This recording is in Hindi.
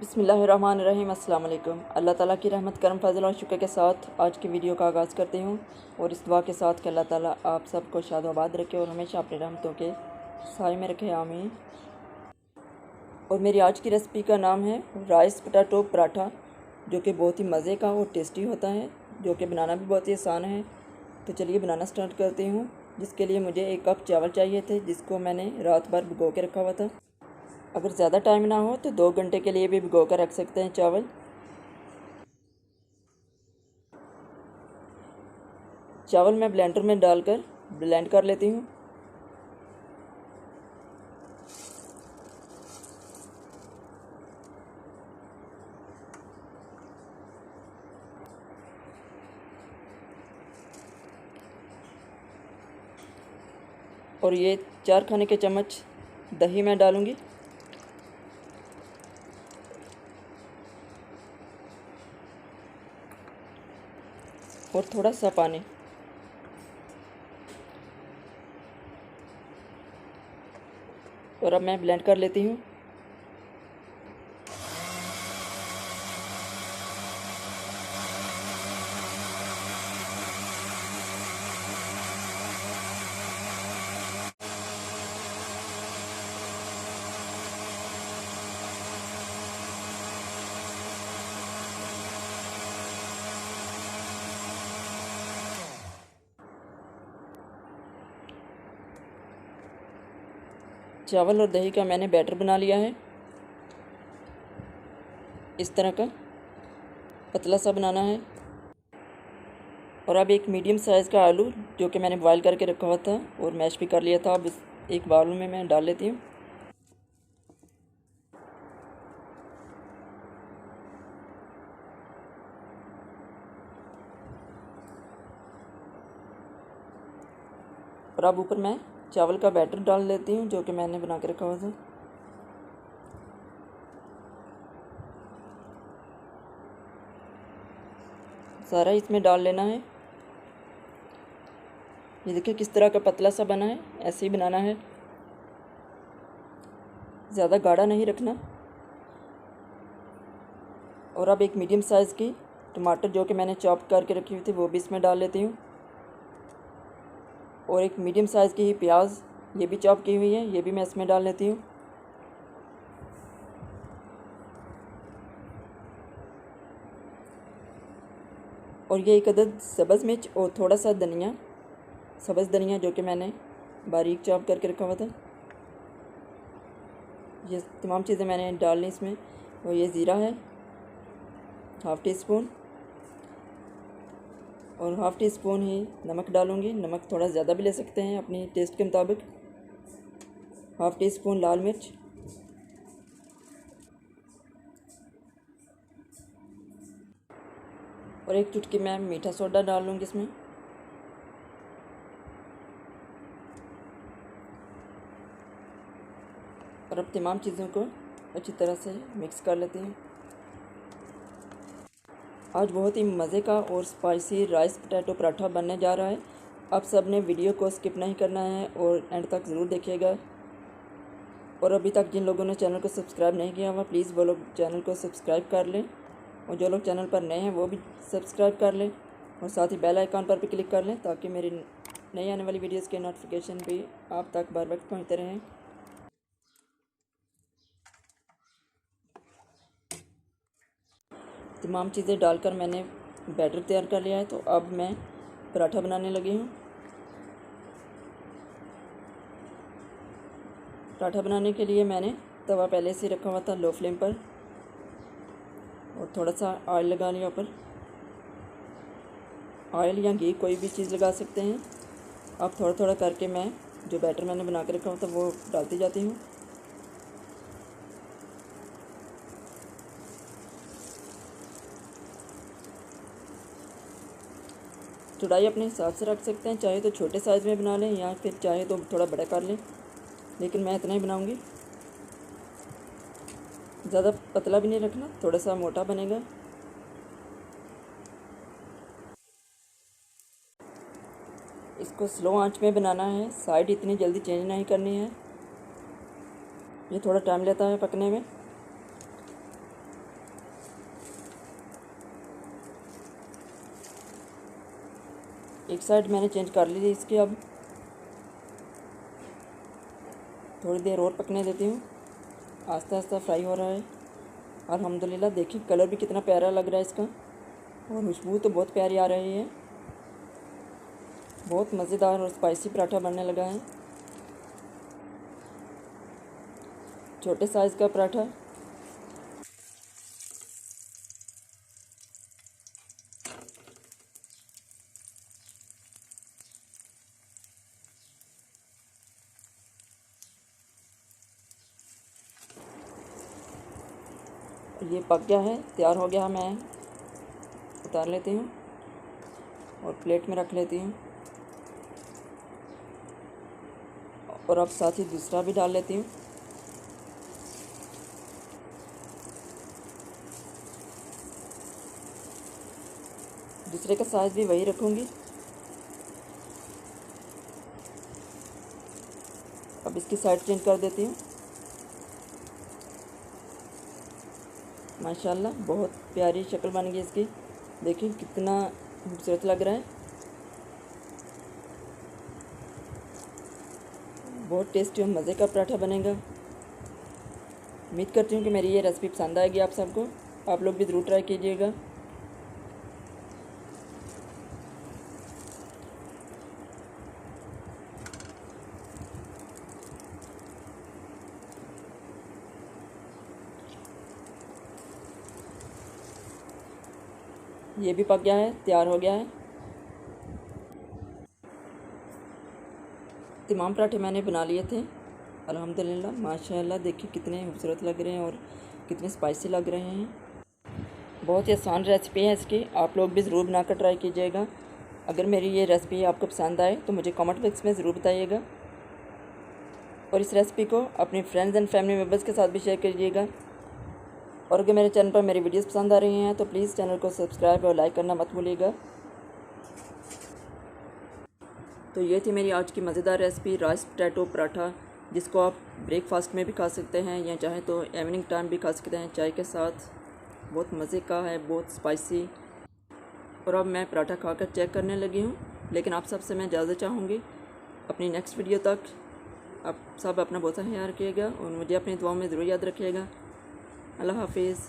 बिस्मिल्लाहिर्रहमानिर्रहीम। अस्सलाम वालेकुम। अल्लाह ताला की रहमत करम फजल और शुक्र के साथ आज की वीडियो का आगाज़ करती हूँ और इस दुआ के साथ कि अल्लाह ताला आप सबको शाद आबाद रखे और हमेशा अपनी रहमतों के साए में रखे, आमीन। और मेरी आज की रेसिपी का नाम है राइस पोटैटो पराठा, जो कि बहुत ही मज़े का और टेस्टी होता है, जो कि बनाना भी बहुत ही आसान है। तो चलिए बनाना स्टार्ट करती हूँ। जिसके लिए मुझे 1 कप चावल चाहिए थे, जिसको मैंने रात भर भिगो के रखा हुआ था। अगर ज़्यादा टाइम ना हो तो 2 घंटे के लिए भी भिगो कर रख सकते हैं चावल। चावल मैं ब्लेंडर में डालकर ब्लेंड कर लेती हूँ। और ये 4 खाने के चम्मच दही मैं डालूँगी और थोड़ा सा पानी। और अब मैं ब्लेंड कर लेती हूँ। चावल और दही का मैंने बैटर बना लिया है। इस तरह का पतला सा बनाना है। और अब एक मीडियम साइज़ का आलू, जो कि मैंने बॉयल करके रखा हुआ था और मैश भी कर लिया था, अब इस एक बाउल में मैं डाल लेती हूँ। और अब ऊपर मैं चावल का बैटर डाल लेती हूँ, जो कि मैंने बना के रखा हुआ था। सारा इसमें डाल लेना है। ये देखिए किस तरह का पतला सा बना है, ऐसे ही बनाना है, ज़्यादा गाढ़ा नहीं रखना। और अब एक मीडियम साइज़ की टमाटर, जो कि मैंने चॉप करके रखी हुई थी, वो भी इसमें डाल लेती हूँ। और एक मीडियम साइज़ की ही प्याज, ये भी चॉप की हुई है, ये भी मैं इसमें डाल लेती हूँ। और ये एक अदद सब्ज़ मिर्च और थोड़ा सा धनिया, सब्ज़ धनिया, जो कि मैंने बारीक चॉप करके रखा हुआ था। ये तमाम चीज़ें मैंने डाल ली इसमें। और ये ज़ीरा है ½ टी स्पून, और ½ टी स्पून ही नमक डालूँगी। नमक थोड़ा ज़्यादा भी ले सकते हैं अपनी टेस्ट के मुताबिक। ½ टी स्पून लाल मिर्च, और 1 चुटकी मैं मीठा सोडा डाल लूँगी इसमें। और अब तमाम चीज़ों को अच्छी तरह से मिक्स कर लेते हैं। आज बहुत ही मज़े का और स्पाइसी राइस पोटैटो पराठा बनने जा रहा है। आप सब ने वीडियो को स्किप नहीं करना है और एंड तक ज़रूर देखिएगा। और अभी तक जिन लोगों ने चैनल को सब्सक्राइब नहीं किया हुआ, प्लीज़ वो लोग चैनल को सब्सक्राइब कर लें, और जो लोग चैनल पर नए हैं वो भी सब्सक्राइब कर लें, और साथ ही बेल आइकन पर भी क्लिक कर लें, ताकि मेरी नई आने वाली वीडियोज़ के नोटिफिकेशन भी आप तक बर वक्त पहुँचते रहें। तमाम चीज़ें डालकर मैंने बैटर तैयार कर लिया है। तो अब मैं पराठा बनाने लगी हूँ। पराठा बनाने के लिए मैंने तवा पहले से रखा हुआ था लो फ्लेम पर, और थोड़ा सा ऑयल लगा लिया ऊपर। ऑयल या घी, कोई भी चीज़ लगा सकते हैं। अब थोड़ा थोड़ा करके मैं जो बैटर मैंने बना के रखा हुआ था वो डालती जाती हूँ। चौड़ाई अपने हिसाब से रख सकते हैं, चाहे तो छोटे साइज़ में बना लें या फिर चाहे तो थोड़ा बड़ा कर लें, लेकिन मैं इतना ही बनाऊँगी। ज़्यादा पतला भी नहीं रखना, थोड़ा सा मोटा बनेगा। इसको स्लो आंच में बनाना है, साइड इतनी जल्दी चेंज नहीं करनी है, ये थोड़ा टाइम लेता है पकने में। एक साइड मैंने चेंज कर ली थी इसकी। अब थोड़ी देर और पकने देती हूँ। आस्ता आस्ता फ्राई हो रहा है। अल्हम्दुलिल्लाह देखिए कलर भी कितना प्यारा लग रहा है इसका, और खुशबू तो बहुत प्यारी आ रही है। बहुत मज़ेदार और स्पाइसी पराठा बनने लगा है। छोटे साइज़ का पराठा। ये पक गया है, तैयार हो गया। मैं उतार लेती हूँ और प्लेट में रख लेती हूँ, और अब साथ ही दूसरा भी डाल लेती हूँ। दूसरे का साइज़ भी वही रखूँगी। अब इसकी साइड चेंज कर देती हूँ। माशाल्लाह बहुत प्यारी शक्ल बन गई इसकी। देखिए कितना खूबसूरत लग रहा है। बहुत टेस्टी और मज़े का पराठा बनेगा। उम्मीद करती हूँ कि मेरी ये रेसिपी पसंद आएगी आप सबको। आप लोग भी ज़रूर ट्राई कीजिएगा। ये भी पक गया है, तैयार हो गया है। तमाम पराठे मैंने बना लिए थे अल्हम्दुलिल्लाह। माशाल्लाह देखिए कितने खूबसूरत लग रहे हैं और कितने स्पाइसी लग रहे हैं। बहुत ही आसान रेसिपी है इसकी, आप लोग भी ज़रूर बनाकर ट्राई कीजिएगा। अगर मेरी ये रेसिपी आपको पसंद आए तो मुझे कमेंट बॉक्स में ज़रूर बताइएगा, और इस रेसिपी को अपने फ्रेंड्स एंड फैमिली मेम्बर्स के साथ भी शेयर कीजिएगा। और अगर मेरे चैनल पर मेरी वीडियोस पसंद आ रही हैं तो प्लीज़ चैनल को सब्सक्राइब और लाइक करना मत भूलिएगा। तो ये थी मेरी आज की मज़ेदार रेसिपी राइस पोटैटो पराठा, जिसको आप ब्रेकफास्ट में भी खा सकते हैं या चाहे तो इवनिंग टाइम भी खा सकते हैं चाय के साथ। बहुत मज़े का है, बहुत स्पाइसी। और अब मैं पराठा खाकर चेक करने लगी हूँ, लेकिन आप सबसे मैं इजाज़त चाहूँगी। अपनी नेक्स्ट वीडियो तक आप सब अपना बहुत सा ख्याल रखिएगा और मुझे अपनी दुआओं में ज़रूर याद रखिएगा। अल्लाह हाफिज़।